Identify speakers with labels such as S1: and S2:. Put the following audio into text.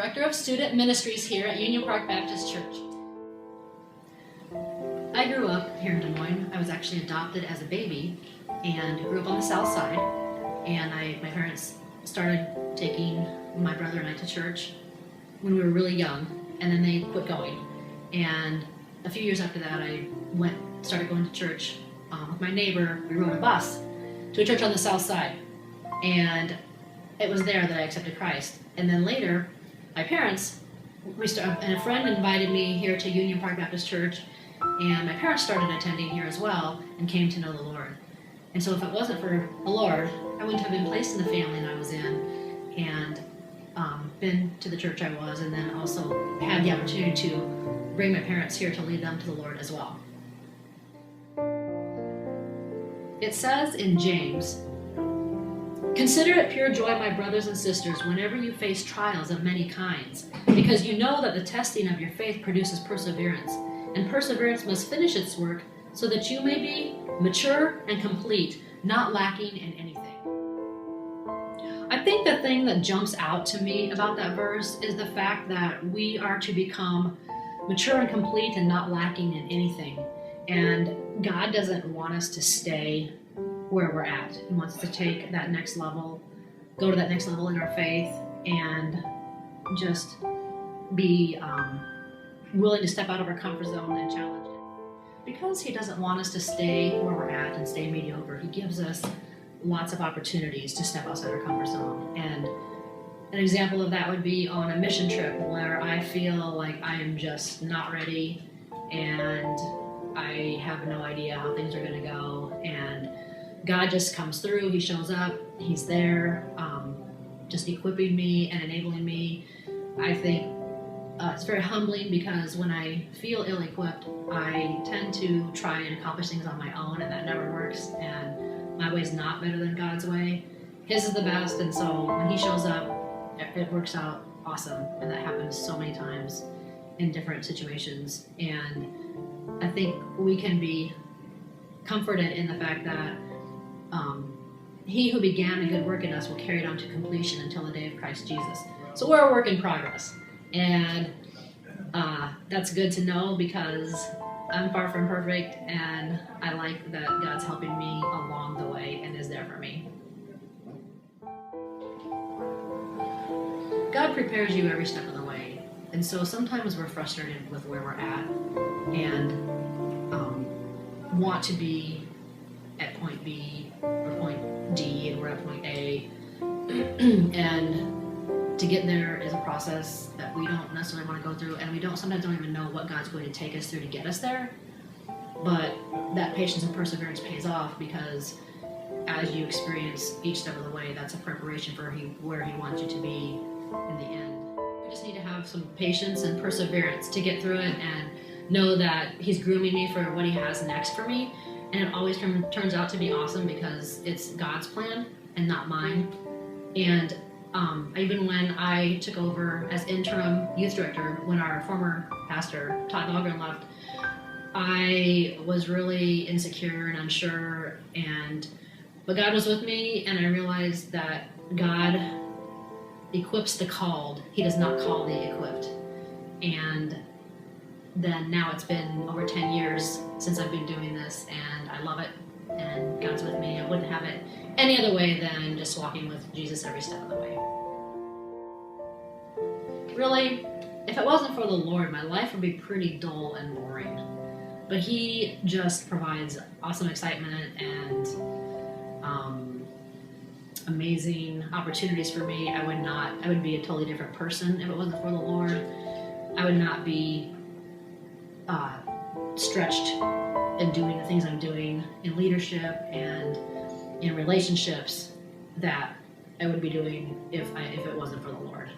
S1: Director of Student Ministries here at Union Park Baptist Church. I grew up here in Des Moines. I was actually adopted as a baby and grew up on the south side. And my parents started taking my brother and I to church when we were really young, and then they quit going. And a few years after that, I started going to church with my neighbor. We rode a bus to a church on the south side, and it was there that I accepted Christ. And then later, my parents, and a friend invited me here to Union Park Baptist Church, and my parents started attending here as well and came to know the Lord. And so if it wasn't for the Lord, I wouldn't have been placed in the family that I was in, and been to the church I was, and then also had the opportunity to bring my parents here to lead them to the Lord as well. It says in James, "Consider it pure joy, my brothers and sisters, whenever you face trials of many kinds, because you know that the testing of your faith produces perseverance, and perseverance must finish its work, so that you may be mature and complete, not lacking in anything." I think the thing that jumps out to me about that verse is the fact that we are to become mature and complete and not lacking in anything. And God doesn't want us to stay where we're at. He wants us to take that next level, go to that next level in our faith, and just be willing to step out of our comfort zone and challenge it. Because He doesn't want us to stay where we're at and stay mediocre, He gives us lots of opportunities to step outside our comfort zone. And an example of that would be on a mission trip where I feel like I am just not ready and I have no idea how things are going to go, and God just comes through. He shows up, He's there, just equipping me and enabling me. I think it's very humbling, because when I feel ill-equipped, I tend to try and accomplish things on my own, and that never works, and my way is not better than God's way. His is the best, and so when He shows up, it works out awesome, and that happens so many times in different situations. And I think we can be comforted in the fact that He who began a good work in us will carry it on to completion until the day of Christ Jesus. So we're a work in progress, and that's good to know, because I'm far from perfect, and I like that God's helping me along the way and is there for me. God prepares you every step of the way, and so sometimes we're frustrated with where we're at and want to be at point B or point D, and we're at point A, and to get there is a process that we don't necessarily want to go through, and we sometimes don't even know what God's going to take us through to get us there. But that patience and perseverance pays off, because as you experience each step of the way, that's a preparation for where He wants you to be in the end. We just need to have some patience and perseverance to get through it, and know that He's grooming me for what He has next for me. And it always turns out to be awesome, because it's God's plan and not mine. And even when I took over as interim youth director, when our former pastor, Todd Dahlgren, left, I was really insecure and unsure, but God was with me, and I realized that God equips the called. He does not call the equipped. And then now it's been over 10 years since I've been doing this, and I love it, and God's with me. I wouldn't have it any other way than just walking with Jesus every step of the way. Really, if it wasn't for the Lord, my life would be pretty dull and boring. But He just provides awesome excitement and amazing opportunities for me. I would be a totally different person if it wasn't for the Lord. I would not be stretched in doing the things I'm doing in leadership and in relationships that I would be doing if it wasn't for the Lord.